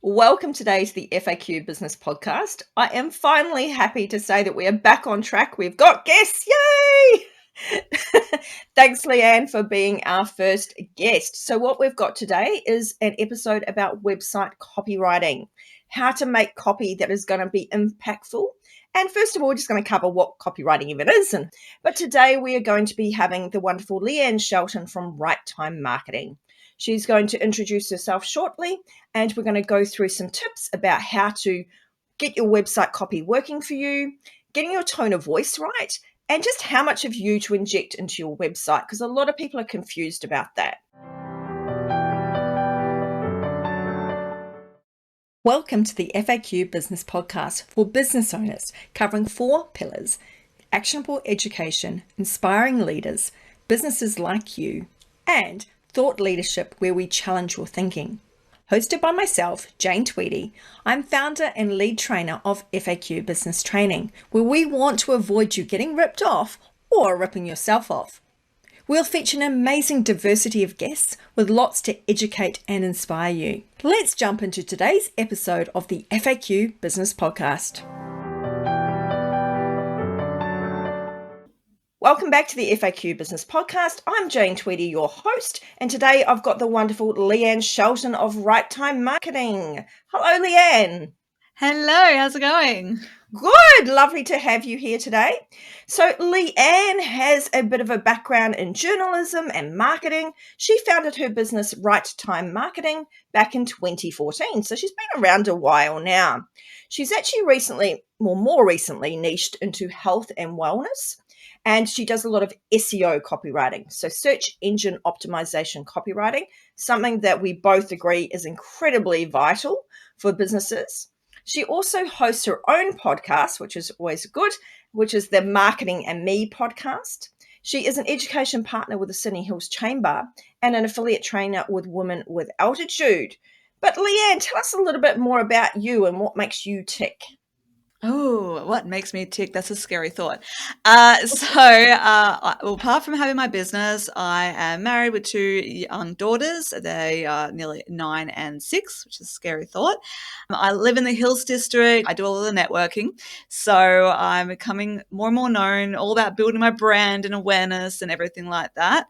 Welcome today to the FAQ Business Podcast. I am finally happy to say that we are back on track. We've got guests. Yay! Thanks, Leanne, for being our first guest. So what we've got today is an episode about website copywriting, how to make copy that is going to be impactful. And first of all, we're just going to cover what copywriting even is. But today we are going to be having the wonderful Leanne Shelton from Right Time Marketing. She's going to introduce herself shortly, and we're going to go through some tips about how to get your website copy working for you, getting your tone of voice right, and just how much of you to inject into your website, because a lot of people are confused about that. Welcome to the FAQ Business Podcast for business owners, covering 4 pillars: actionable education, inspiring leaders, businesses like you, and thought leadership, where we challenge your thinking. Hosted by myself, Jane Tweedy, I'm founder and lead trainer of FAQ Business Training, where we want to avoid you getting ripped off or ripping yourself off. We'll feature an amazing diversity of guests with lots to educate and inspire you. Let's jump into today's episode of the FAQ Business Podcast. Welcome back to the FAQ Business Podcast. I'm Jane Tweedy, your host, and today I've got the wonderful Leanne Shelton of Right Time Marketing. Hello, Leanne. Hello, how's it going? Good, lovely to have you here today. So Leanne has a bit of a background in journalism and marketing. She founded her business Right Time Marketing back in 2014, so she's been around a while now. She's actually more recently niched into health and wellness. And she does a lot of SEO copywriting, so search engine optimization copywriting, something that we both agree is incredibly vital for businesses. She also hosts her own podcast, which is always good, which is the Marketing and Me podcast. She is an education partner with the Sydney Hills Chamber and an affiliate trainer with Women with Altitude. But Leanne, tell us a little bit more about you and what makes you tick. Oh, what makes me tick? That's a scary thought. Apart from having my business, I am married with 2 young daughters. They are nearly 9 and 6, which is a scary thought. I live in the Hills District. I do a lot of networking. So I'm becoming more and more known, all about building my brand and awareness and everything like that.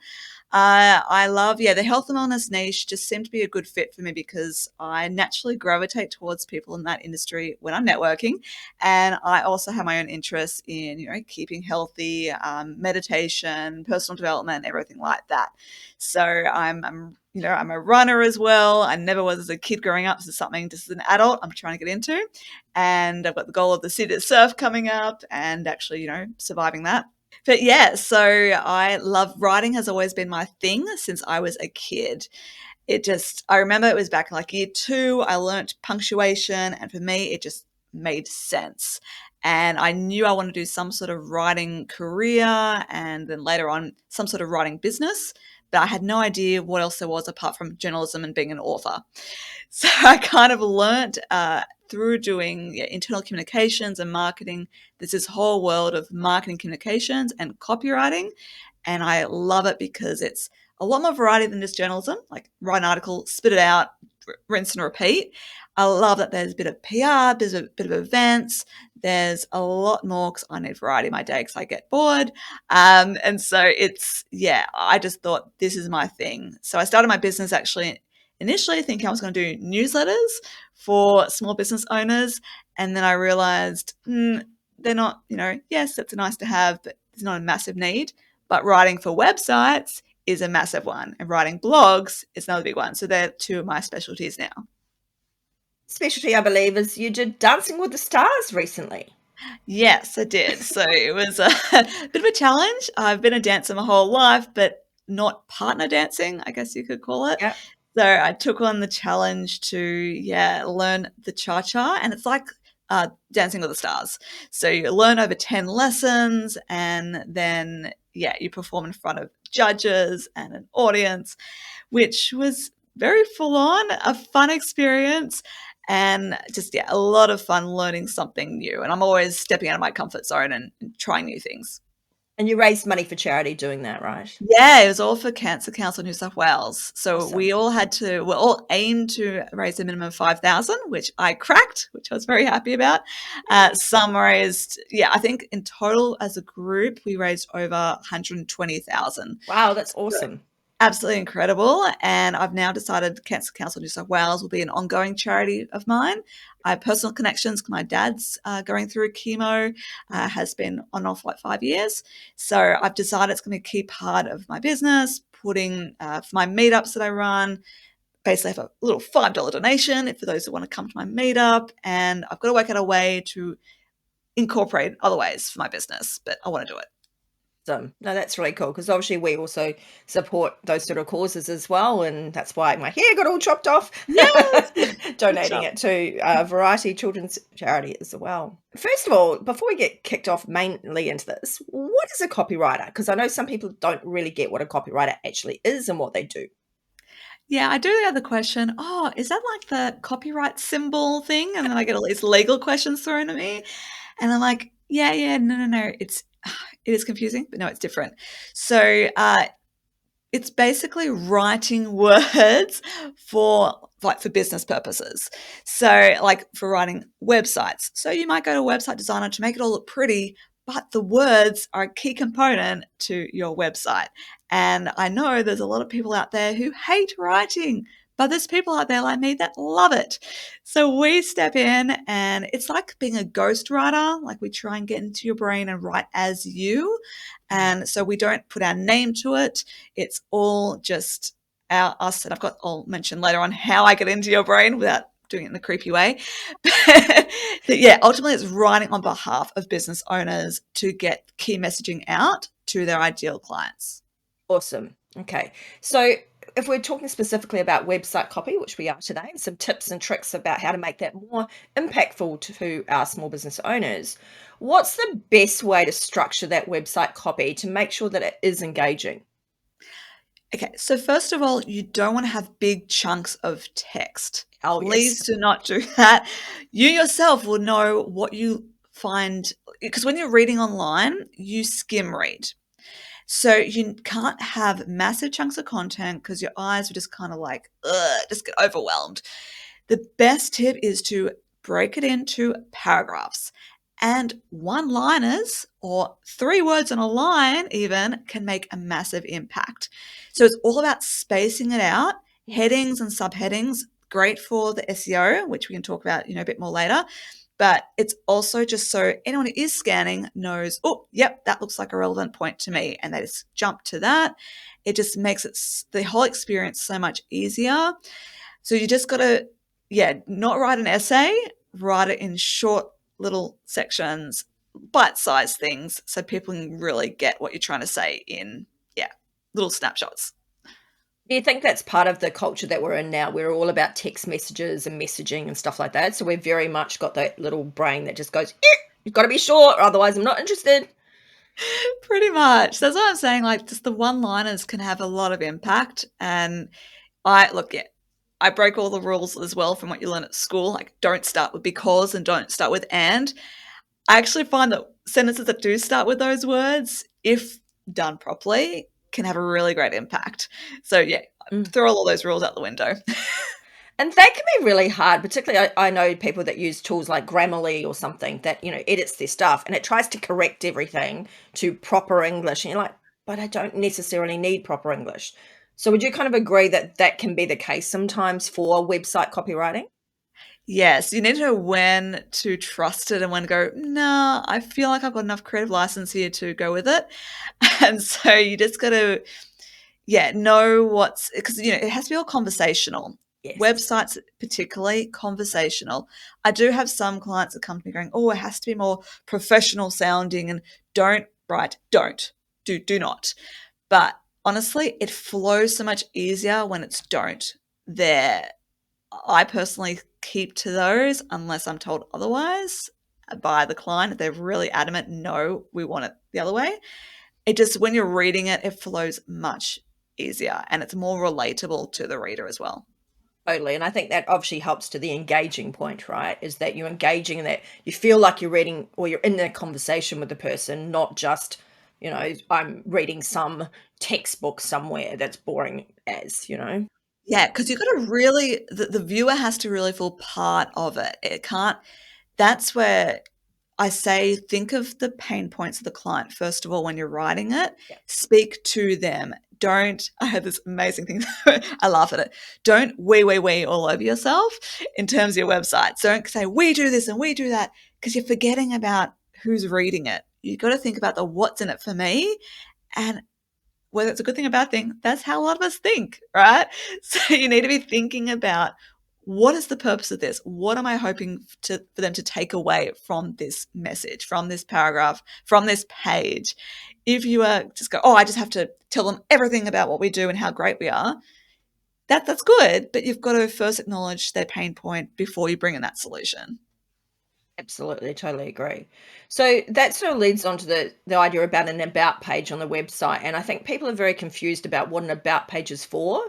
I love, the health and wellness niche just seemed to be a good fit for me because I naturally gravitate towards people in that industry when I'm networking. And I also have my own interests in, keeping healthy, meditation, personal development, everything like that. So I'm a runner as well. I never was as a kid growing up. This is something just as an adult I'm trying to get into. And I've got the goal of the City to Surf coming up and actually, surviving that. But so I love writing, has always been my thing since I was a kid. I remember it was back in like year 2, I learnt punctuation, and for me, it just made sense. And I knew I wanted to do some sort of writing career and then later on some sort of writing business, but I had no idea what else there was apart from journalism and being an author. So I kind of learnt through doing internal communications and marketing, there's this whole world of marketing communications and copywriting. And I love it because it's a lot more variety than just journalism, like write an article, spit it out, rinse and repeat. I love that there's a bit of PR, there's a bit of events, there's a lot more because I need variety in my day because I get bored. And so I just thought this is my thing. So I started my business actually initially thinking I was going to do newsletters for small business owners. And then I realized they're not, yes, that's nice to have, but it's not a massive need. But writing for websites is a massive one. And writing blogs is another big one. So they're 2 of my specialties now. Specialty, I believe, is you did Dancing with the Stars recently. Yes, I did. So it was a bit of a challenge. I've been a dancer my whole life, but not partner dancing, I guess you could call it. Yep. So I took on the challenge to, learn the cha-cha, and it's like Dancing with the Stars. So you learn over 10 lessons, and then, you perform in front of judges and an audience, which was very full on, a fun experience. And just, a lot of fun learning something new. And I'm always stepping out of my comfort zone and trying new things. And you raised money for charity doing that, right? Yeah, it was all for Cancer Council New South Wales. So Awesome. we're all aimed to raise a minimum of 5,000, which I cracked, which I was very happy about. Some raised, yeah, I think in total as a group, we raised over 120,000. Wow, that's awesome. Absolutely incredible. And I've now decided Cancer Council New South Wales will be an ongoing charity of mine. I have personal connections. My dad's going through chemo, has been on and off like 5 years. So I've decided it's going to be a key part of my business, putting for my meetups that I run. Basically, I have a little $5 donation for those who want to come to my meetup. And I've got to work out a way to incorporate other ways for my business, but I want to do it. No, that's really cool because obviously we also support those sort of causes as well, and that's why my hair got all chopped off. Yes. Donating it to a variety children's charity as well. First of all, before we get kicked off mainly into this, what is a copywriter? Because I know some people don't really get what a copywriter actually is and what they do. Yeah, I do have the question, oh, is that like the copyright symbol thing? And then I get all these legal questions thrown at me. And I'm like, yeah, no. It is confusing, but no, it's different. So it's basically writing words for business purposes. So like for writing websites. So you might go to a website designer to make it all look pretty, but the words are a key component to your website. And I know there's a lot of people out there who hate writing, but there's people out there like me that love it. So we step in and it's like being a ghostwriter. Like we try and get into your brain and write as you. And so we don't put our name to it. It's all just us. And I'll mention later on how I get into your brain without doing it in a creepy way. But yeah, ultimately it's writing on behalf of business owners to get key messaging out to their ideal clients. Awesome. Okay. So if we're talking specifically about website copy, which we are today, and some tips and tricks about how to make that more impactful to our small business owners, what's the best way to structure that website copy to make sure that it is engaging? Okay, so first of all, you don't want to have big chunks of text. Oh, Please yes. do not do that. You yourself will know what you find, because when you're reading online, you skim read. So you can't have massive chunks of content because your eyes are just kind of like, just get overwhelmed. The best tip is to break it into paragraphs. And one-liners or 3 words in a line even can make a massive impact. So it's all about spacing it out. Headings and subheadings, great for the SEO, which we can talk about, a bit more later. But it's also just so anyone who is scanning knows, oh, yep, that looks like a relevant point to me. And they just jump to that. It just makes the whole experience so much easier. So you just got to, not write an essay, write it in short little sections, bite-sized things, so people can really get what you're trying to say in, little snapshots. Do you think that's part of the culture that we're in now? We're all about text messages and messaging and stuff like that. So we've very much got that little brain that just goes, you've got to be short, otherwise I'm not interested. Pretty much. That's what I'm saying. Like, just the one-liners can have a lot of impact. And I break all the rules as well from what you learn at school. Like, don't start with because and don't start with and. I actually find that sentences that do start with those words, if done properly, can have a really great impact. So throw all those rules out the window. And that can be really hard, particularly I know people that use tools like Grammarly or something that, edits their stuff and it tries to correct everything to proper English. And you're like, but I don't necessarily need proper English. So would you kind of agree that that can be the case sometimes for website copywriting? Yes, you need to know when to trust it and when to go, nah, I feel like I've got enough creative license here to go with it. And so you just got to, know because, it has to be all conversational. Yes. Websites, particularly conversational. I do have some clients that come to me going, oh, it has to be more professional sounding and don't write, do not. But honestly, it flows so much easier when it's don't. I personally keep to those unless I'm told otherwise by the client. If they're really adamant, no, we want it the other way. It just, when you're reading it, it flows much easier and it's more relatable to the reader as well. Totally. And I think that obviously helps to the engaging point, right? Is that you're engaging and that you feel like you're reading or you're in a conversation with the person, not just I'm reading some textbook somewhere that's boring as. Yeah, because you've got to really, the viewer has to really feel part of it. It can't, that's where I say, think of the pain points of the client, first of all, when you're writing it, Yeah. speak to them. Don't, I had this amazing thing, I laugh at it. Don't we all over yourself in terms of your website. Don't say, we do this and we do that, because you're forgetting about who's reading it. You've got to think about the what's in it for me. And whether it's a good thing or bad thing, that's how a lot of us think, right? So you need to be thinking about, what is the purpose of this? What am I hoping for them to take away from this message, from this paragraph, from this page? If you are just go, oh, I just have to tell them everything about what we do and how great we are, that's good, but you've got to first acknowledge their pain point before you bring in that solution. Absolutely, totally agree. So that sort of leads on to the idea about an about page on the website. And I think people are very confused about what an about page is for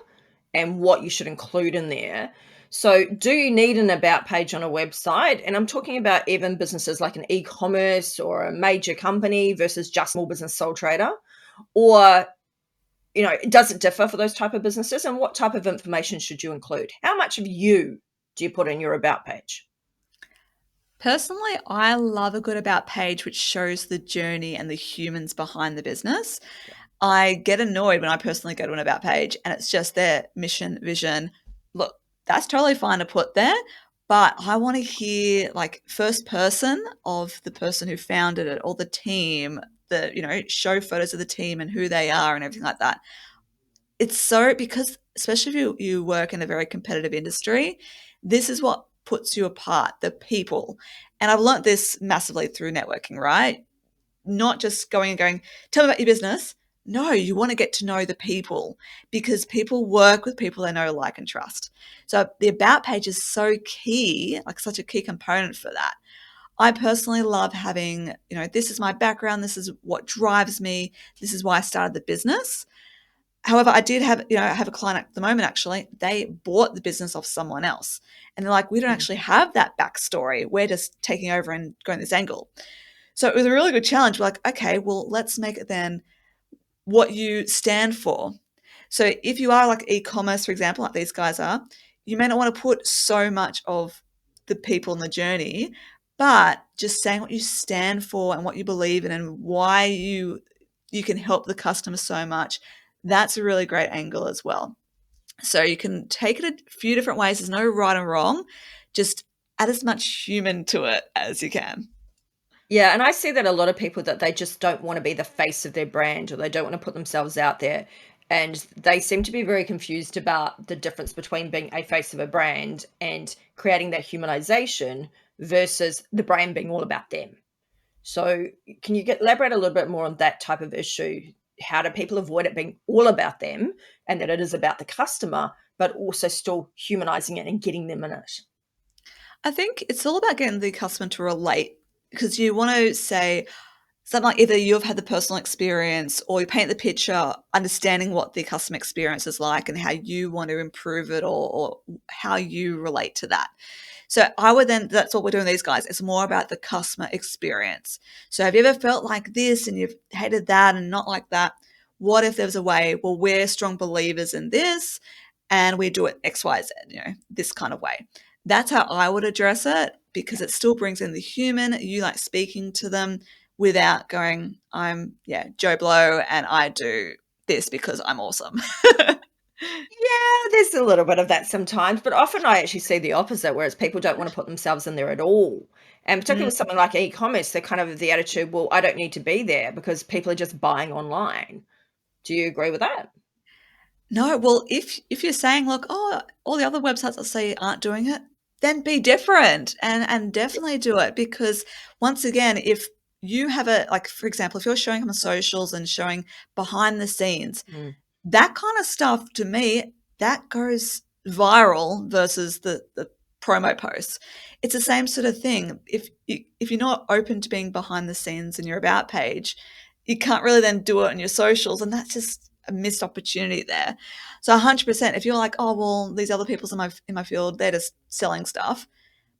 and what you should include in there. So, do you need an about page on a website? And I'm talking about even businesses like an e-commerce or a major company versus just small business sole trader. Or, does it differ for those type of businesses? And what type of information should you include? How much of you do you put in your about page? Personally, I love a good about page which shows the journey and the humans behind the business. I get annoyed when I personally go to an about page and it's just their mission, vision. Look, that's totally fine to put there, but I want to hear like first person of the person who founded it or the team, show photos of the team and who they are and everything like that. It's so, because especially if you work in a very competitive industry, this is what puts you apart, the people. And I've learnt this massively through networking, right? Not just going and going, tell me about your business. No, you want to get to know the people, because people work with people they know, like, and trust. So the about page is so key, like such a key component for that. I personally love having, this is my background. This is what drives me. This is why I started the business. However, I did have, I have a client at the moment, actually, they bought the business off someone else. And they're like, we don't actually have that backstory. We're just taking over and going this angle. So it was a really good challenge. We're like, okay, well, let's make it then what you stand for. So if you are like e-commerce, for example, like these guys are, you may not want to put so much of the people in the journey, but just saying what you stand for and what you believe in and why you can help the customer so much. That's a really great angle as well. So you can take it a few different ways. There's no right and wrong. Just add as much human to it as you can. Yeah, and I see that a lot of people that they just don't want to be the face of their brand or they don't want to put themselves out there. And they seem to be very confused about the difference between being a face of a brand and creating that humanization versus the brand being all about them. So, can you elaborate a little bit more on that type of issue? How do people avoid it being all about them and that it is about the customer, but also still humanizing it and getting them in it? I think it's all about getting the customer to relate, because you want to say something like either you've had the personal experience or you paint the picture, understanding what the customer experience is like and how you want to improve it, or how you relate to that. So I would then, that's what we're doing with these guys. It's more about the customer experience. So have you ever felt like this and you've hated that and not like that? What if there was a way, well, we're strong believers in this and we do it X, Y, Z, this kind of way. That's how I would address it, because it still brings in the human. You like speaking to them without going, I'm, Joe Blow and I do this because I'm awesome. Yeah, there's a little bit of that sometimes, but often I actually see the opposite, whereas people don't want to put themselves in there at all. And particularly with something like e-commerce, they're kind of the attitude, well, I don't need to be there because people are just buying online. Do you agree with that? No, well, if you're saying, look, oh, all the other websites I see aren't doing it, then be different and definitely do it. Because once again, if you have like, for example, if you're showing on socials and showing behind the scenes, Mm. that kind of stuff, to me, that goes viral versus the promo posts. It's the same sort of thing. If you're not open to being behind the scenes in your about page, you can't really then do it on your socials, and that's just a missed opportunity there. So 100%, if you're like, oh, well, these other people's in my field, they're just selling stuff.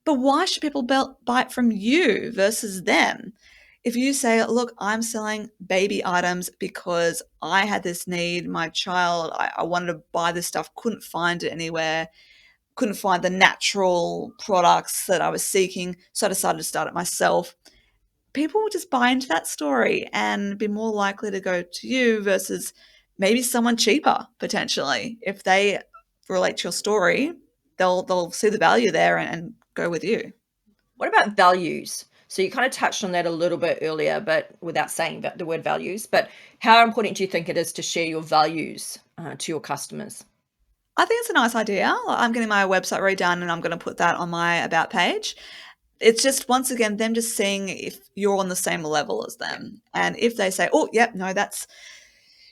But why should people buy it from you versus them? If you say, look, I'm selling baby items because I had this need, my child, I wanted to buy this stuff, couldn't find it anywhere, couldn't find the natural products that I was seeking, so I decided to start it myself. People will just buy into that story and be more likely to go to you versus maybe someone cheaper potentially. If they relate to your story, they'll see the value there and go with you. What about values? So you kind of touched on that a little bit earlier, but without saying the word values. But how important do you think it is to share your values to your customers? I think it's a nice idea. I'm getting my website redone and I'm going to put that on my about page. It's just, once again, them just seeing if you're on the same level as Yeah. them. And if they say, oh, yep, no, that's,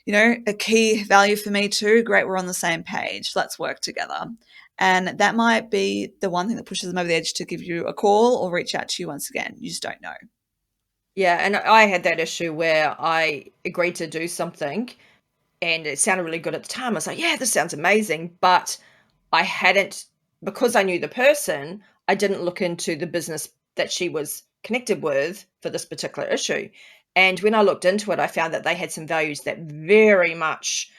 a key value for me too. Great, we're on the same page. Let's work together. And that might be the one thing that pushes them over the edge to give you a call or reach out to you once again. You just don't know. Yeah, and I had that issue where I agreed to do something and it sounded really good at the time. I was like, yeah, this sounds amazing. But I hadn't, because I knew the person, I didn't look into the business that she was connected with for this particular issue. And when I looked into it, I found that they had some values that very much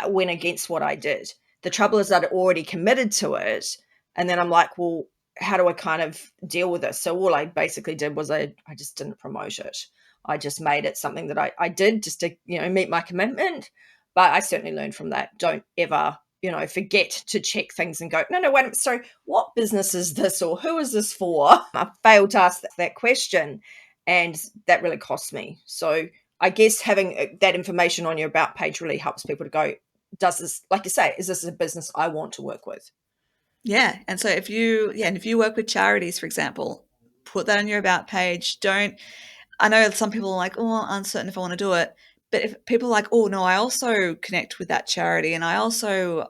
went against what I did. The trouble is, I'd already committed to it. And then I'm like, well, how do I kind of deal with this? So all I basically did was I just didn't promote it. I just made it something that I did just to, meet my commitment. But I certainly learned from that. Don't ever, forget to check things and go, no, wait, sorry, what business is this or who is this for? I failed to ask that question and that really cost me. So I guess having that information on your about page really helps people to go, does this, like you say, is this a business I want to work with? Yeah. And so if you work with charities, for example, put that on your about page. I know some people are like, oh, I'm uncertain if I want to do it. But if people are like, oh, no, I also connect with that charity and I also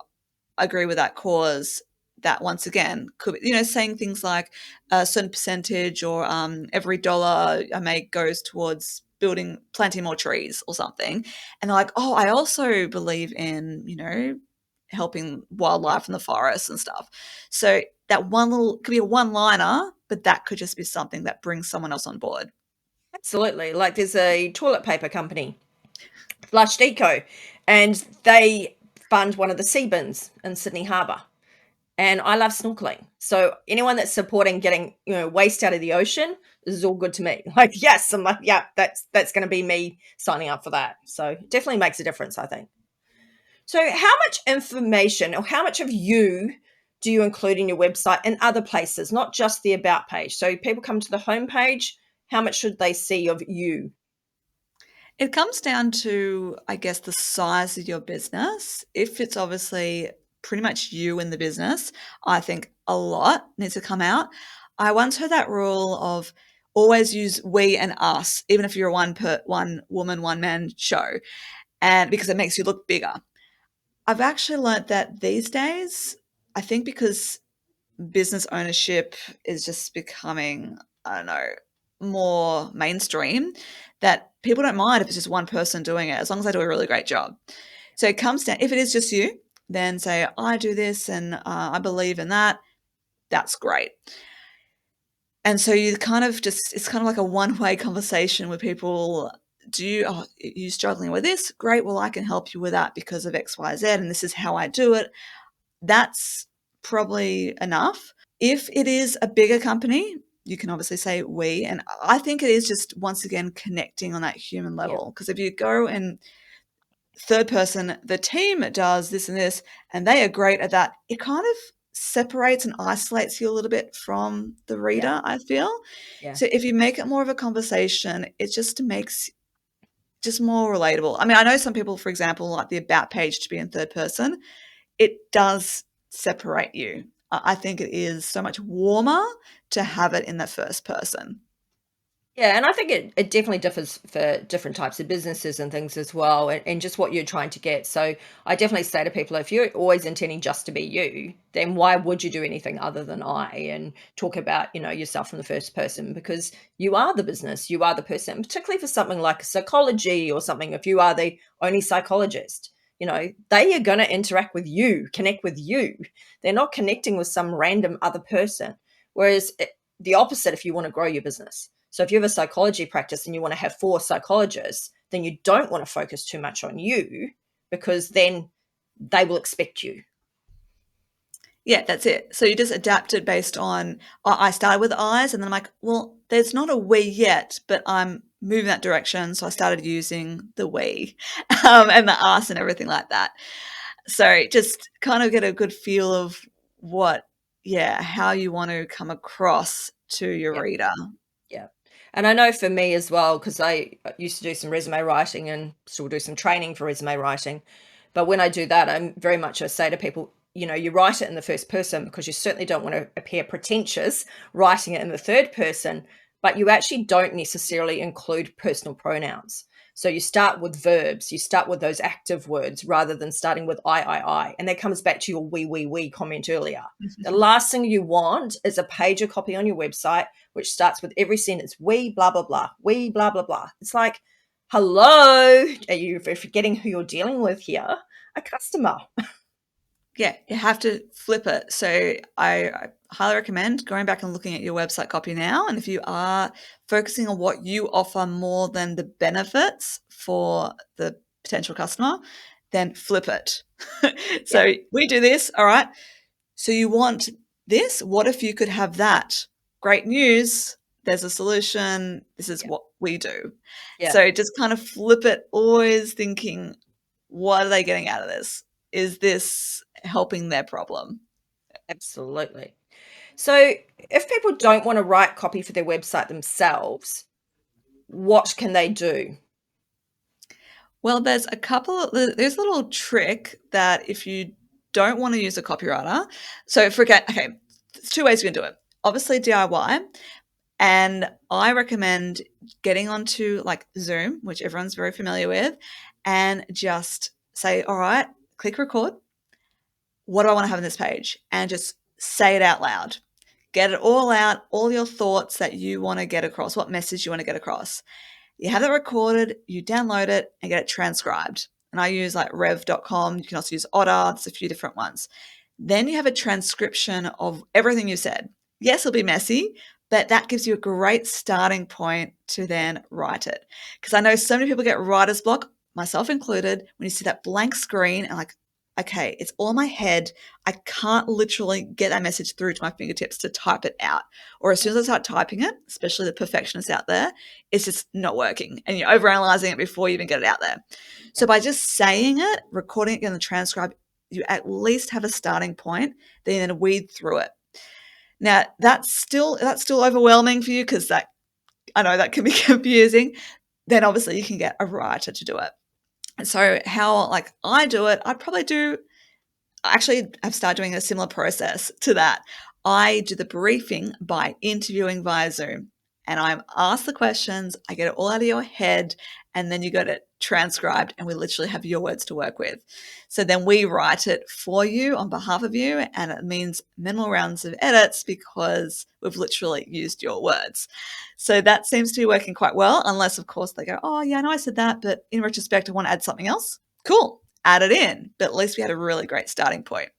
agree with that cause, that once again could be, saying things like a certain percentage or every dollar I make goes towards planting more trees or something. And they're like, oh, I also believe in, helping Yeah. wildlife in the forest and stuff. So that one little could be a one liner, but that could just be something that brings someone else on board. Absolutely. Like there's a toilet paper company, Flushed Eco, and they fund one of the sea bins in Sydney Harbour. And I love snorkeling. So anyone that's supporting getting, waste out of the ocean, this is all good to me. Like, yes, I'm like, yeah, that's going to be me signing up for that. So it definitely makes a difference, I think. So how much information or how much of you do you include in your website and other places, not just the about page? So people come to the homepage, how much should they see of you? It comes down to, I guess, the size of your business. If it's obviously pretty much you in the business, I think a lot needs to come out. I once heard that rule of always use we and us, even if you're a one woman, one man show, and because it makes you look bigger. I've actually learnt that these days, I think because business ownership is just becoming, I don't know, more mainstream, that people don't mind if it's just one person doing it as long as they do a really great job. So it comes down, if it is just you, then say, I do this and I believe in that. That's great. And so you kind of just, it's kind of like a one-way conversation with people. Are you struggling with this? Great. Well, I can help you with that because of X, Y, Z. And this is how I do it. That's probably enough. If it is a bigger company, you can obviously say we. And I think it is just, once again, connecting on that human Yeah. level. Because if you go and third person, the team does this and this, and they are great at that, it kind of separates and isolates you a little bit from the Yeah. reader, I feel. Yeah. So if you make it more of a conversation, it just makes just more relatable. I mean, I know some people, for example, like the about page to be in third person, it does separate you. I think it is so much warmer to have it in the first person. Yeah, and I think it definitely differs for different types of businesses and things as well, and just what you're trying to get. So I definitely say to people, if you're always intending just to be you, then why would you do anything other than I and talk about, yourself in the first person? Because you are the business, you are the person, particularly for something like psychology or something, if you are the only psychologist, they are going to interact with you, connect with you. They're not connecting with some random other person. Whereas the opposite if you want to grow your business. So if you have a psychology practice and you want to have 4 psychologists, then you don't want to focus too much on you, because then they will expect you. Yeah, that's it. So you just adapted based on, I started with eyes, and then I'm like, well, there's not a we yet, but I'm moving that direction. So I started using the we and the us and everything like that. So just kind of get a good feel of how you want to come across to your Yeah. reader. Yeah. And I know for me as well, because I used to do some resume writing and still do some training for resume writing. But when I do that, I'm very much, I say to people, you write it in the first person because you certainly don't want to appear pretentious writing it in the third person, but you actually don't necessarily include personal pronouns. So you start with verbs, you start with those active words rather than starting with I. And that comes back to your we comment earlier. The last thing you want is a page of copy on your website which starts with every sentence, we blah, blah, blah, we blah, blah, blah. It's like, hello, are you forgetting who you're dealing with here? A customer. Yeah, you have to flip it. So I highly recommend going back and looking at your website copy now. And if you are focusing on what you offer more than the benefits for the potential customer, then flip it. So Yeah. we do this. All right. So you want this? What if you could have that? Great news. There's a solution. This is what we do. Yeah. So just kind of flip it, always thinking, what are they getting out of this? Is this helping their problem? Absolutely. So if people don't want to write copy for their website themselves, what can they do? Well, there's there's a little trick that if you don't want to use a copywriter, so forget, okay, there's 2 ways you can do it. Obviously DIY, and I recommend getting onto like Zoom, which everyone's very familiar with, and just say, all right, click record. What do I want to have on this page? And just say it out loud. Get it all out, all your thoughts that you want to get across, what message you want to get across. You have that recorded, you download it and get it transcribed. And I use like rev.com. You can also use Otter. There's a few different ones. Then you have a transcription of everything you said. Yes, it'll be messy, but that gives you a great starting point to then write it. Because I know so many people get writer's block, myself included, when you see that blank screen and like, okay, it's all in my head. I can't literally get that message through to my fingertips to type it out. Or as soon as I start typing it, especially the perfectionists out there, it's just not working. And you're overanalyzing it before you even get it out there. So by just saying it, recording it in the transcribe, you at least have a starting point, then you then weed through it. Now that's still overwhelming for you, because that, I know that can be confusing. Then obviously you can get a writer to do it. So how like I do it, I've started doing a similar process to that. I do the briefing by interviewing via Zoom, and I'm asked the questions, I get it all out of your head, and then you got it transcribed, and we literally have your words to work with. So then we write it for you on behalf of you, and it means minimal rounds of edits because we've literally used your words. So that seems to be working quite well, unless, of course, they go, oh, yeah, I know I said that, but in retrospect, I want to add something else. Cool, add it in. But at least we had a really great starting point.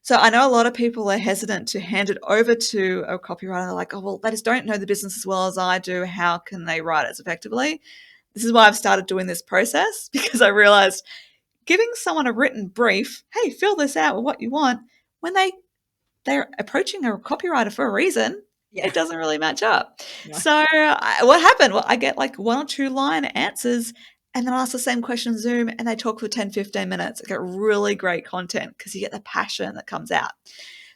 So I know a lot of people are hesitant to hand it over to a copywriter. They're like, oh, well, they just don't know the business as well as I do. How can they write it as effectively? This is why I've started doing this process, because I realized giving someone a written brief, hey, fill this out with what you want, when they're approaching a copywriter for a reason, it doesn't really match up. No. So what happened? Well, I get like 1 or 2 line answers, and then I ask the same question on Zoom, and they talk for 10, 15 minutes. I get really great content because you get the passion that comes out.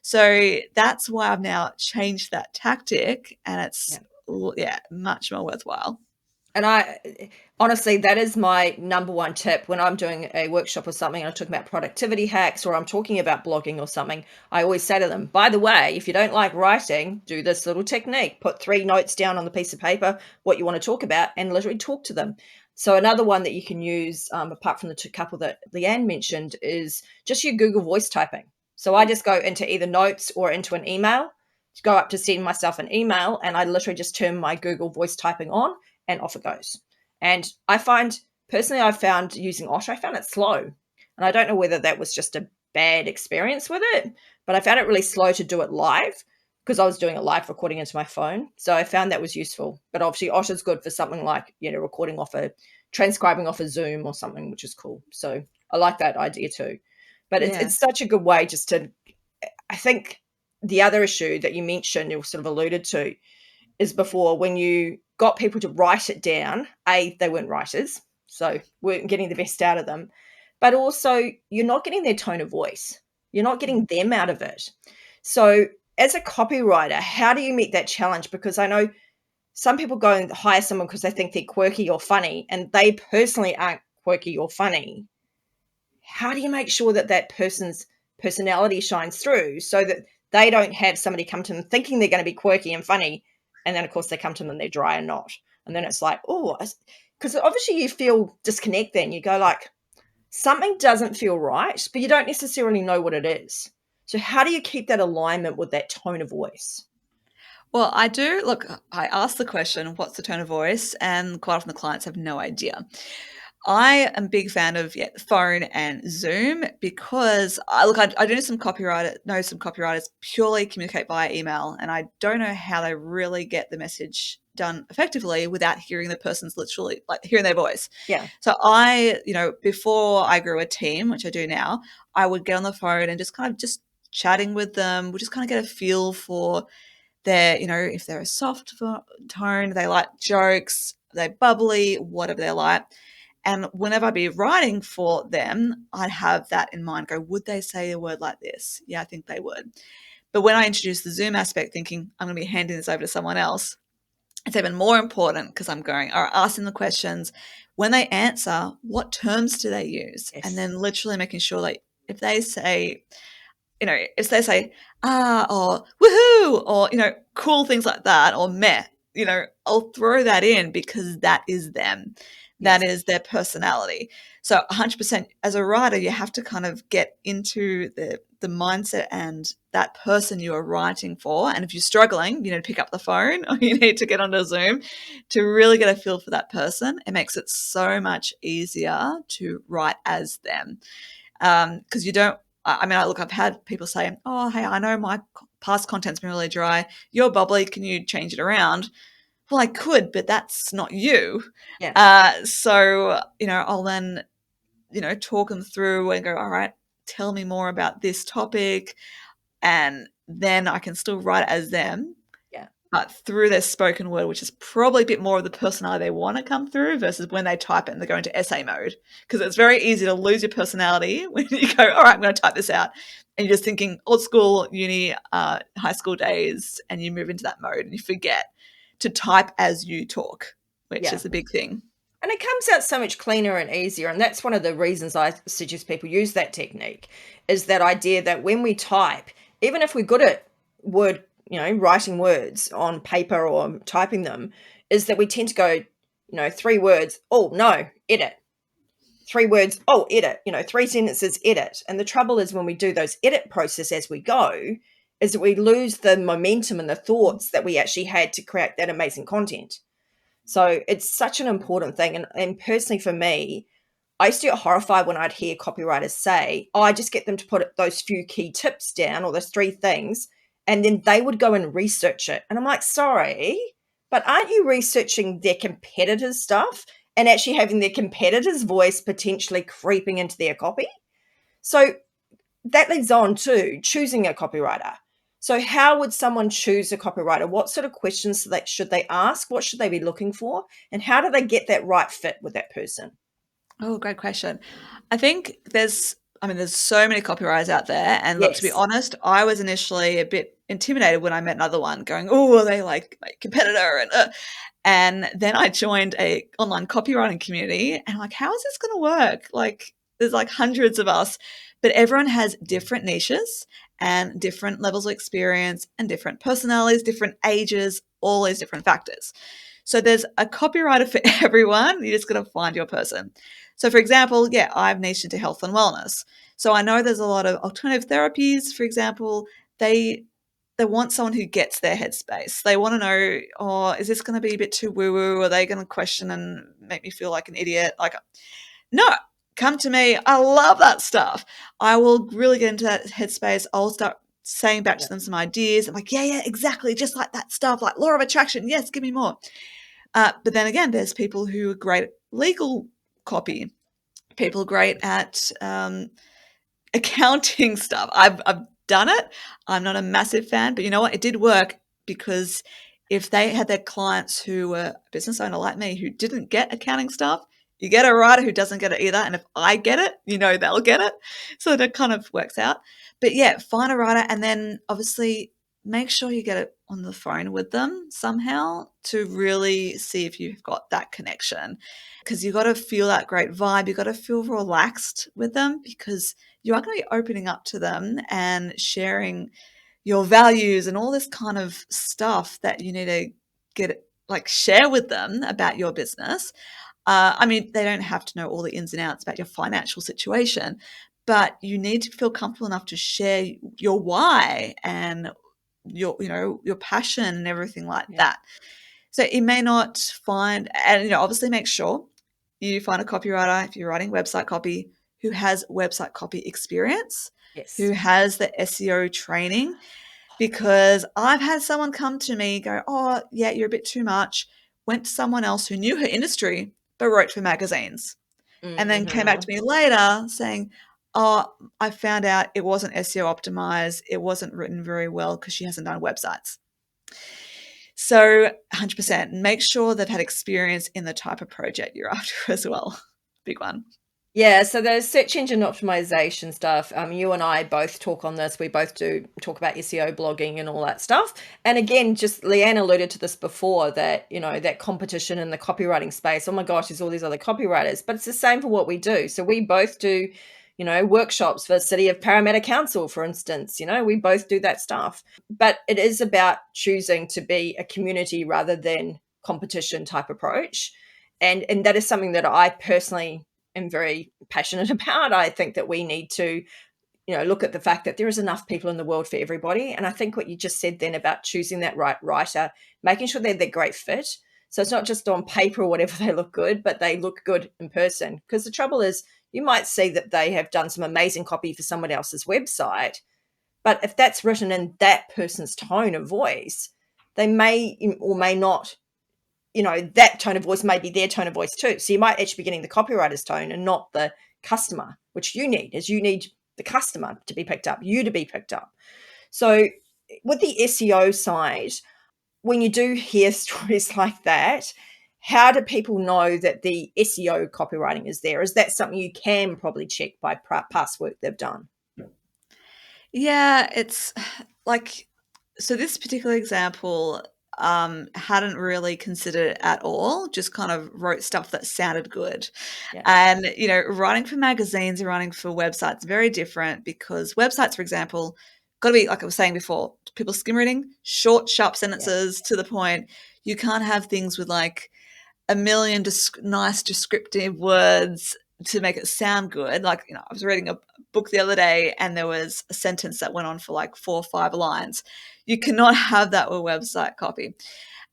So that's why I've now changed that tactic, and it's much more worthwhile. And honestly, that is my number one tip when I'm doing a workshop or something and I'm talking about productivity hacks, or I'm talking about blogging or something. I always say to them, by the way, if you don't like writing, do this little technique. Put 3 notes down on the piece of paper, what you want to talk about, and literally talk to them. So another one that you can use, apart from the 2 couple that Leanne mentioned, is just your Google voice typing. So I just go into either notes or into an email, go up to send myself an email, and I literally just turn my Google voice typing on, and off it goes. And I found using Otter, I found it slow. And I don't know whether that was just a bad experience with it, but I found it really slow to do it live. because I was doing a live recording into my phone. So I found that was useful. But obviously Otter's good for something like, recording off transcribing off a Zoom or something, which is cool. So I like that idea too. But Yeah. it's such a good way just to, I think the other issue that you mentioned, you sort of alluded to, is before when you got people to write it down, they weren't writers, so weren't getting the best out of them. But also you're not getting their tone of voice. You're not getting them out of it. So as a copywriter, how do you meet that challenge? Because I know some people go and hire someone because they think they're quirky or funny, and they personally aren't quirky or funny. How do you make sure that that person's personality shines through so that they don't have somebody come to them thinking they're going to be quirky and funny, and then of course they come to them and they're dry and not, and then it's like, oh, because obviously you feel disconnect, then you go like, something doesn't feel right, but you don't necessarily know what it is. So how do you keep that alignment with that tone of voice? Well, I do. Look, I ask the question, what's the tone of voice? And quite often the clients have no idea. I am a big fan of phone and Zoom because I do know some copywriters purely communicate via email, and I don't know how they really get the message done effectively without hearing the person's literally like hearing their voice. Yeah. So before I grew a team, which I do now, I would get on the phone and just kind of just chatting with them. We just kind of get a feel for their, if they're a soft tone, they like jokes, they're bubbly, whatever they're like. And whenever I'd be writing for them, I'd have that in mind. Go, would they say a word like this? Yeah, I think they would. But when I introduce the Zoom aspect, thinking I'm going to be handing this over to someone else, it's even more important because I'm going or asking the questions. When they answer, what terms do they use? Yes. And then literally making sure that if they say, if they say, or woohoo, or, cool things like that, or meh, I'll throw that in because that is them. That Yes. is their personality. So 100% as a writer, you have to kind of get into the mindset and that person you are writing for. And if you're struggling, you need to pick up the phone or you need to get onto Zoom to really get a feel for that person. It makes it so much easier to write as them. Because you don't, I've had people say, oh, hey, I know my past content's been really dry. You're bubbly. Can you change it around? Well, I could, but that's not you. Yeah. So, I'll then, talk them through and go, all right, tell me more about this topic. And then I can still write it as them, Yeah. but through their spoken word, which is probably a bit more of the personality they want to come through versus when they type it and they go into essay mode. Because it's very easy to lose your personality when you go, all right, I'm going to type this out. And you're just thinking old school, uni, high school days, and you move into that mode and you forget to type as you talk, which is a big thing. And it comes out so much cleaner and easier. And that's one of the reasons I suggest people use that technique, is that idea that when we type, even if we're good at writing words on paper or typing them, is that we tend to go, 3 words, oh, no, edit. 3 words, oh, edit. 3 sentences, edit. And the trouble is when we do those edit process as we go, is that we lose the momentum and the thoughts that we actually had to create that amazing content. So it's such an important thing. And personally for me, I used to get horrified when I'd hear copywriters say, oh, I just get them to put those few key tips down or those 3 things, and then they would go and research it. And I'm like, sorry, but aren't you researching their competitors' stuff and actually having their competitors' voice potentially creeping into their copy? So that leads on to choosing a copywriter. So how would someone choose a copywriter? What sort of questions should they ask? What should they be looking for? And how do they get that right fit with that person? Oh, great question. I think there's so many copywriters out there. And look, to be Yes. honest, I was initially a bit intimidated when I met another one going, oh, are they like my competitor? And then I joined a online copywriting community and I'm like, how is this going to work? Like there's like hundreds of us, but everyone has different niches and different levels of experience and different personalities, different ages, all these different factors. So there's a copywriter for everyone. You just got to find your person. So for example, I've niched into health and wellness. So I know there's a lot of alternative therapies, for example. They want someone who gets their headspace. They want to know, oh, is this going to be a bit too woo-woo? Are they going to question and make me feel like an idiot? Like, no, come to me. I love that stuff. I will really get into that headspace. I'll start saying back to them some ideas. I'm like, yeah, exactly. Just like that stuff, like law of attraction. Yes, give me more. But then again, there's people who are great at legal copy, people great at accounting stuff. I've done it. I'm not a massive fan, but you know what? It did work, because if they had their clients who were a business owner like me who didn't get accounting stuff, you get a writer who doesn't get it either. And if I get it, they'll get it. So that kind of works out. But yeah, find a writer, and then obviously make sure you get it on the phone with them somehow to really see if you've got that connection, because you've got to feel that great vibe. You've got to feel relaxed with them, because you are going to be opening up to them and sharing your values and all this kind of stuff that you need to share with them about your business. They don't have to know all the ins and outs about your financial situation, but you need to feel comfortable enough to share your why and your passion and everything like that. So it may not find, and obviously make sure you find a copywriter, if you're writing website copy, who has website copy experience, who has the SEO training, because I've had someone come to me go, oh yeah, you're a bit too much, went to someone else who knew her industry but wrote for magazines, and then came back to me later saying, oh, I found out it wasn't SEO optimized, it wasn't written very well because she hasn't done websites. So 100% make sure they've had experience in the type of project you're after as well. Big one. Yeah, so the search engine optimization stuff, you and I both talk on this. We both do talk about SEO blogging and all that stuff. And again, just Leanne alluded to this before, that, that competition in the copywriting space. Oh my gosh, there's all these other copywriters, but it's the same for what we do. So we both do, workshops for City of Parramatta Council, for instance. We both do that stuff. But it is about choosing to be a community rather than competition type approach. And that is something that I personally am very passionate about. I think that we need to, look at the fact that there is enough people in the world for everybody. And I think what you just said then about choosing that right writer, making sure they're the great fit. So it's not just on paper or whatever they look good, but they look good in person. Because the trouble is, you might see that they have done some amazing copy for someone else's website, but if that's written in that person's tone of voice, they may or may not, that tone of voice may be their tone of voice too. So you might actually be getting the copywriter's tone and not the customer, which you need the customer to be picked up, you to be picked up. So with the SEO side, when you do hear stories like that, how do people know that the SEO copywriting is there? Is that something you can probably check by past work they've done? Yeah, it's like, so this particular example, hadn't really considered it at all, just kind of wrote stuff that sounded good. Yeah. And, writing for magazines and writing for websites, very different, because websites, for example, got to be, like I was saying before, people skim reading, short, sharp sentences to the point. You can't have things with like a million nice descriptive words to make it sound good. Like, I was reading a book the other day and there was a sentence that went on for like 4 or 5 lines. You cannot have that with website copy.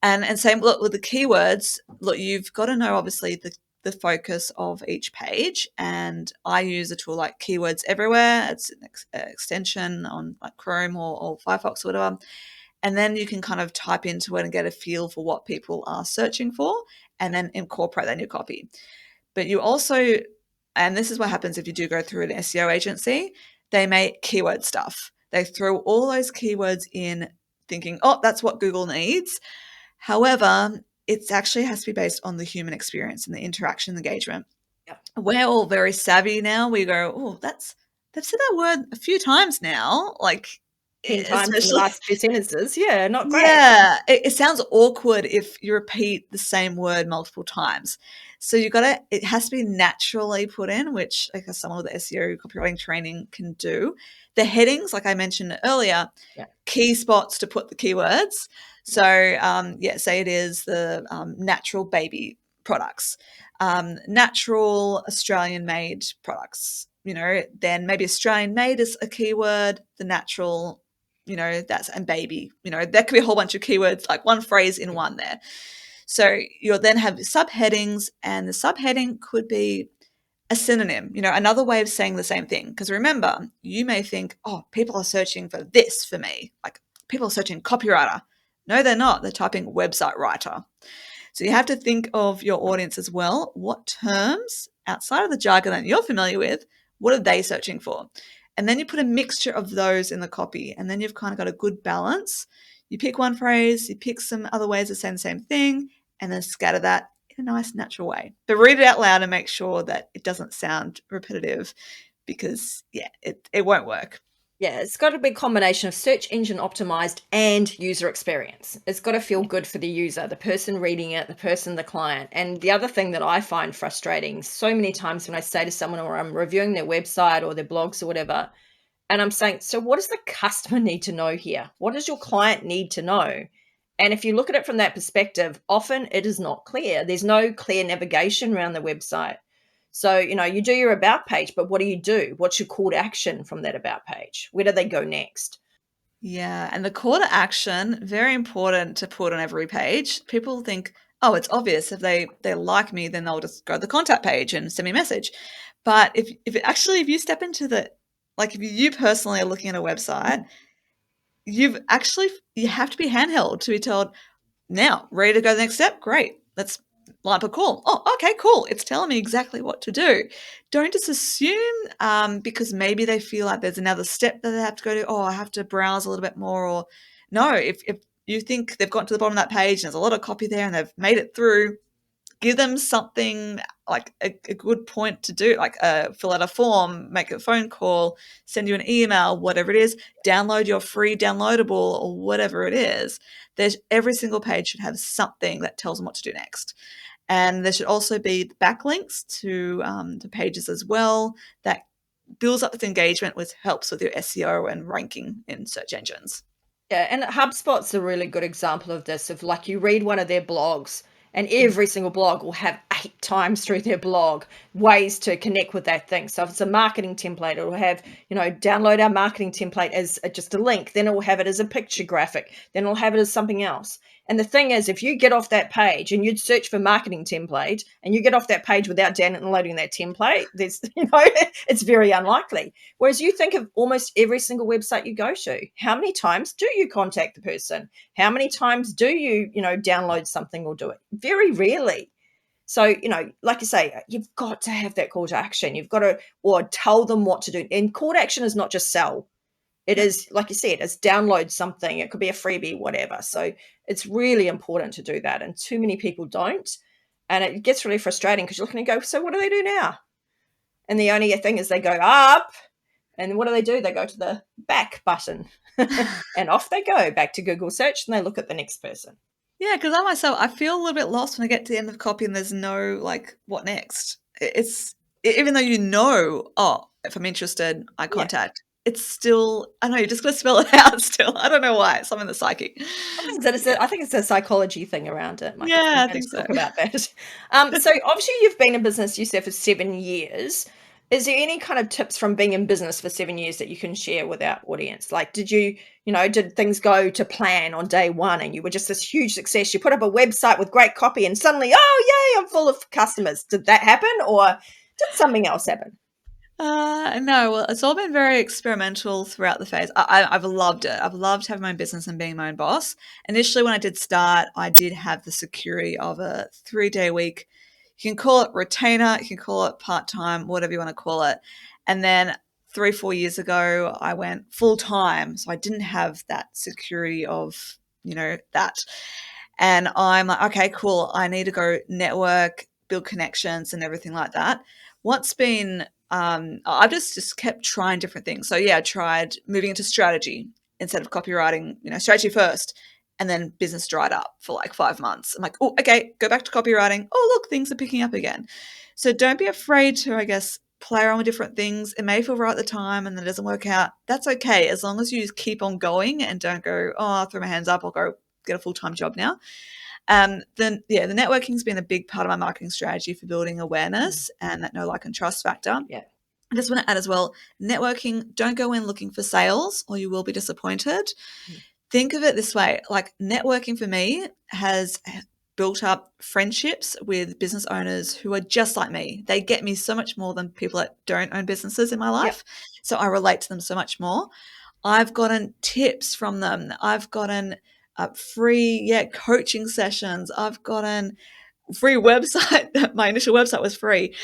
And same, look, with the keywords, look, you've got to know obviously the focus of each page. And I use a tool like Keywords Everywhere. It's an extension on like Chrome or Firefox or whatever. And then you can kind of type into it and get a feel for what people are searching for and then incorporate that in your copy. But you also, and this is what happens if you do go through an SEO agency, they make keyword stuff. They throw all those keywords in thinking, oh, that's what Google needs. However, it actually has to be based on the human experience and the interaction engagement. Yep. We're all very savvy now. We go, oh, they've said that word a few times now. Like, 10 times in the last 2 sentences. Yeah, not great. Yeah, it sounds awkward if you repeat the same word multiple times. So it has to be naturally put in, which I guess someone with the SEO copywriting training can do. The headings, like I mentioned earlier, key spots to put the keywords. So, say it is the natural baby products, natural Australian-made products. Then maybe Australian-made is a keyword, the natural, that's, and baby, that could be a whole bunch of keywords, like one phrase in one there. So you'll then have subheadings, and the subheading could be a synonym, another way of saying the same thing. Because remember, you may think, oh, people are searching for this for me. Like people are searching copywriter. No, they're not. They're typing website writer. So you have to think of your audience as well. What terms outside of the jargon that you're familiar with, what are they searching for? And then you put a mixture of those in the copy, and then you've kind of got a good balance. You pick one phrase, you pick some other ways of saying the same thing, and then scatter that in a nice, natural way. But read it out loud and make sure that it doesn't sound repetitive because, it won't work. Yeah, it's got to be a combination of search engine optimized and user experience. It's got to feel good for the user, the person reading it, the client. And the other thing that I find frustrating so many times when I say to someone, or I'm reviewing their website or their blogs or whatever, and I'm saying, so what does the customer need to know here? What does your client need to know? And if you look at it from that perspective, often it is not clear. There's no clear navigation around the website. So, you do your about page, but what do you do? What's your call to action from that about page? Where do they go next? Yeah, and the call to action, very important to put on every page. People think, oh, it's obvious. If they like me, then they'll just go to the contact page and send me a message. But if you step into if you personally are looking at a website, you have to be handheld to be told, now, ready to go to the next step? Great. Let's line up a call. Oh, okay, cool. It's telling me exactly what to do. Don't just assume because maybe they feel like there's another step that they have to go to. Oh, I have to browse a little bit more. Or no, if you think they've gotten to the bottom of that page and there's a lot of copy there and they've made it through, give them something like a good point to do, like fill out a form, make a phone call, send you an email, whatever it is, download your free downloadable or whatever it is. Every single page should have something that tells them what to do next. And there should also be backlinks to pages as well that builds up this engagement, which helps with your SEO and ranking in search engines. Yeah, and HubSpot's a really good example of this, of like you read one of their blogs and every single blog will have 8 times through their blog ways to connect with that thing. So if it's a marketing template, it will have, download our marketing template as just a link. Then it will have it as a picture graphic. Then it'll have it as something else. And the thing is, if you get off that page and you'd search for marketing template and you get off that page without downloading that template, there's, it's very unlikely. Whereas you think of almost every single website you go to, how many times do you contact the person? How many times do you, download something or do it? Very rarely. So, like you say, you've got to have that call to action. You've got to, or tell them what to do. And call to action is not just sell. It is, like you said, it's download something. It could be a freebie, whatever. So it's really important to do that. And too many people don't. And it gets really frustrating because you're looking and go, so what do they do now? And the only thing is they go up. And what do? They go to the back button and off they go back to Google search and they look at the next person. Yeah, because I feel a little bit lost when I get to the end of the copy and there's no, what next? It's, even though if I'm interested, I contact. It's still, I know, you're just going to spell it out still. I don't know why. It's something that's psychic. I think it's a psychology thing around it. Yeah, I think so. Talk about that. So obviously you've been in business, you said, for 7 years. Is there any kind of tips from being in business for 7 years that you can share with our audience? Like, did did things go to plan on day one and you were just this huge success? You put up a website with great copy and suddenly, oh, yay, I'm full of customers. Did that happen or did something else happen? No, well, it's all been very experimental throughout the phase. I've loved it. I've loved having my own business and being my own boss. Initially, when I did start, I did have the security of a 3-day week. You can call it retainer, you can call it part-time, whatever you want to call it. And then 3-4 years ago, I went full-time. So I didn't have that security of, that. And I'm like, okay, cool. I need to go network, build connections and everything like that. What's been I've just kept trying different things. So I tried moving into strategy instead of copywriting, strategy first, and then business dried up for 5 months. I'm like, oh, okay, go back to copywriting. Oh, look, things are picking up again. So don't be afraid to, I guess, play around with different things. It may feel right at the time and then it doesn't work out. That's okay, as long as you keep on going and don't go, oh, I'll throw my hands up, I'll go get a full-time job now. Then the networking's been a big part of my marketing strategy for building awareness and that know, like, and trust factor. Yeah. I just want to add as well, networking, don't go in looking for sales or you will be disappointed. Think of it this way, like networking for me has built up friendships with business owners who are just like me. They get me so much more than people that don't own businesses in my Yep. life. So I relate to them so much more. I've gotten tips from them. I've gotten free coaching sessions. I've gotten free website. My initial website was free.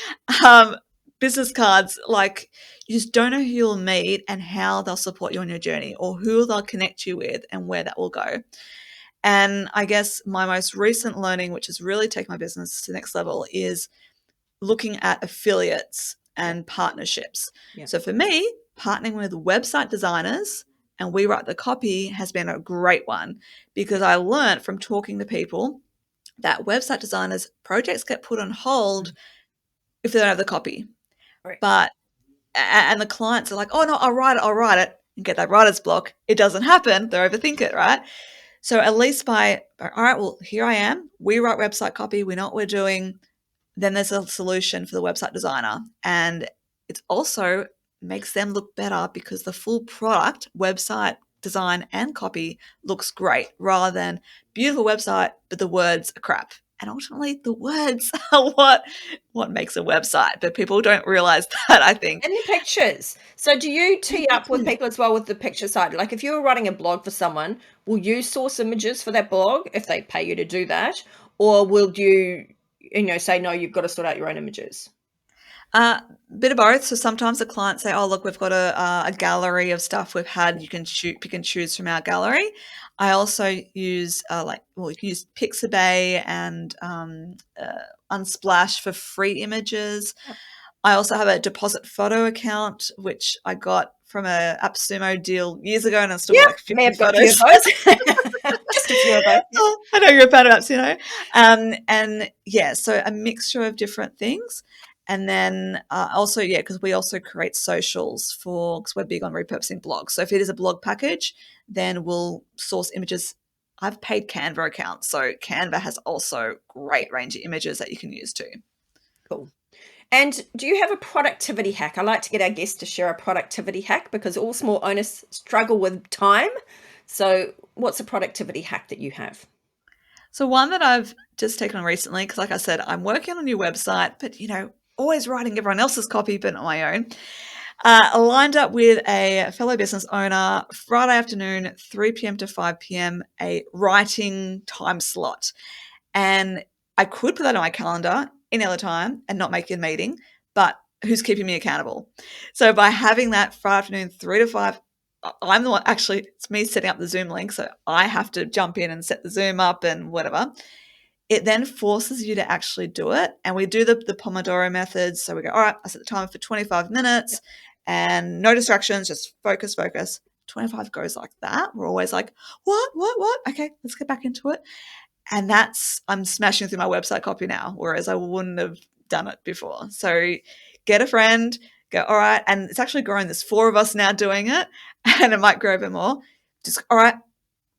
Business cards. Like, you just don't know who you'll meet and how they'll support you on your journey, or who they'll connect you with and where that will go. And I guess my most recent learning, which has really taken my business to the next level, is looking at affiliates and partnerships. Yeah. So for me, partnering with website designers and we write the copy has been a great one, because I learned from talking to people that website designers projects get put on hold if they don't have the copy. Correct. But and the clients are like, oh no, I'll write it, and get that writer's block. It doesn't happen. They overthink it, right? So at least all right, well, here I am. We write website copy. We know what we're doing. Then there's a solution for the website designer. And it also makes them look better, because the full product, website design and copy, looks great, rather than beautiful website, but the words are crap. And ultimately, the words are what makes a website. But people don't realize that, I think. And the pictures. So do you tee up with people as well with the picture side? Like, if you're writing a blog for someone, will you source images for that blog if they pay you to do that? Or will you say, no, you've got to sort out your own images? Bit of both. So sometimes the clients say, oh, look, we've got a gallery of stuff we've had. You can pick and choose from our gallery. I also use you can use Pixabay and Unsplash for free images. Yep. I also have a deposit photo account, which I got from a AppSumo deal years ago, and I still got like 50 may have got photos. a few of those. Just a few of those. Yeah. I know you're a fan of AppSumo. And yeah, so a mixture of different things. And then also, because we also create socials because we're big on repurposing blogs. So if it is a blog package, then we'll source images. I've paid Canva accounts. So Canva has also great range of images that you can use too. Cool. And do you have a productivity hack? I like to get our guests to share a productivity hack, because all small owners struggle with time. So what's a productivity hack that you have? So one that I've just taken on recently, because like I said, I'm working on a new website, but always writing everyone else's copy, but not my own. I lined up with a fellow business owner Friday afternoon, 3 p.m. to 5 p.m., a writing time slot. And I could put that on my calendar any other time and not make a meeting, but who's keeping me accountable? So by having that Friday afternoon, 3 to 5, I'm the one, actually, it's me setting up the Zoom link, so I have to jump in and set the Zoom up and whatever. It then forces you to actually do it. And we do the Pomodoro methods. So we go, all right, I set the timer for 25 minutes and no distractions, just focus. 25 goes like that. We're always like, what? Okay, let's get back into it. And I'm smashing through my website copy now, whereas I wouldn't have done it before. So get a friend, go, all right. And it's actually growing. There's 4 of us now doing it, and it might grow a bit more. Just, all right,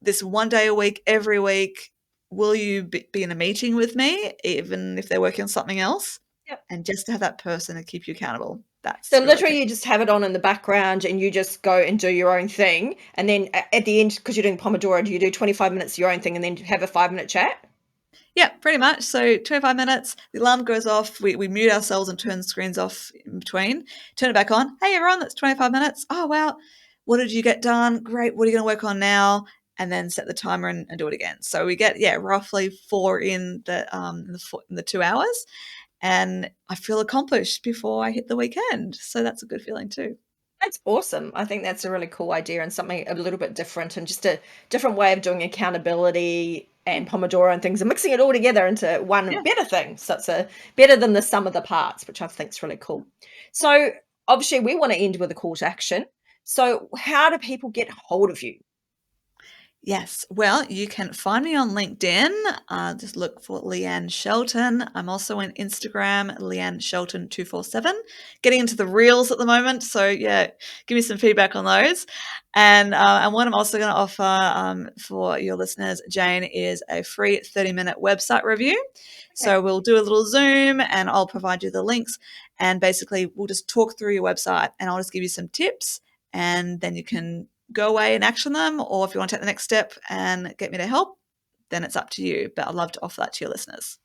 this one day a week, every week, will you be in a meeting with me, even if they're working on something else? Yep. And just to have that person to keep you accountable. So literally you just have it on in the background and you just go and do your own thing. And then at the end, because you're doing Pomodoro, do you do 25 minutes of your own thing and then have a 5-minute chat? Yeah, pretty much. So 25 minutes, the alarm goes off, we mute ourselves and turn screens off in between, turn it back on. Hey, everyone, that's 25 minutes. Oh, wow. What did you get done? Great. What are you going to work on now? And then set the timer and do it again. So we get, roughly 4 in the 2 hours. And I feel accomplished before I hit the weekend. So that's a good feeling too. That's awesome. I think that's a really cool idea and something a little bit different, and just a different way of doing accountability and Pomodoro and things, and mixing it all together into one better thing. So it's better than the sum of the parts, which I think is really cool. So obviously we want to end with a call to action. So how do people get hold of you? Yes. Well, you can find me on LinkedIn. Just look for Leanne Shelton. I'm also on Instagram, Leanne Shelton 247. Getting into the reels at the moment. So give me some feedback on those. And what I'm also going to offer for your listeners, Jane, is a free 30-minute website review. Okay. So we'll do a little Zoom and I'll provide you the links. And basically we'll just talk through your website and I'll just give you some tips, and then you can go away and action them, or if you want to take the next step and get me to help, then it's up to you. But I'd love to offer that to your listeners.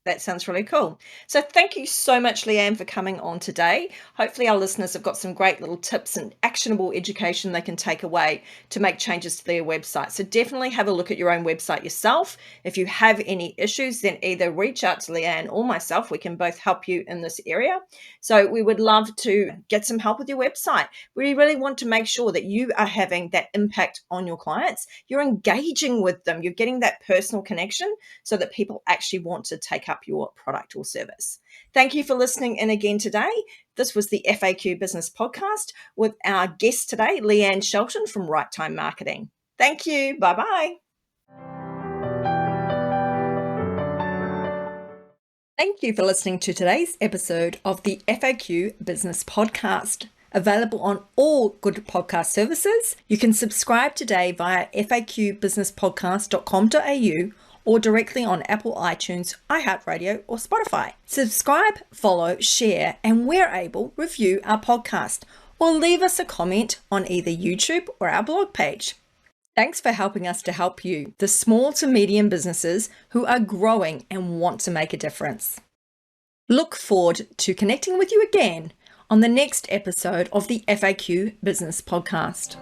That sounds really cool. So thank you so much, Leanne, for coming on today. Hopefully our listeners have got some great little tips and actionable education they can take away to make changes to their website. So definitely have a look at your own website yourself. If you have any issues, then either reach out to Leanne or myself. We can both help you in this area. So we would love to get some help with your website. We really want to make sure that you are having that impact on your clients. You're engaging with them. You're getting that personal connection so that people actually want to take up your product or service. Thank you for listening in again today. This was the FAQ Business Podcast with our guest today, Leanne Shelton from Right Time Marketing. Thank you. Bye-bye. Thank you for listening to today's episode of the FAQ Business Podcast. Available on all good podcast services. You can subscribe today via faqbusinesspodcast.com.au or directly on Apple iTunes, iHeartRadio, or Spotify. Subscribe, follow, share, and where able, review our podcast or leave us a comment on either YouTube or our blog page. Thanks for helping us to help you, the small to medium businesses who are growing and want to make a difference. Look forward to connecting with you again on the next episode of the FAQ Business Podcast.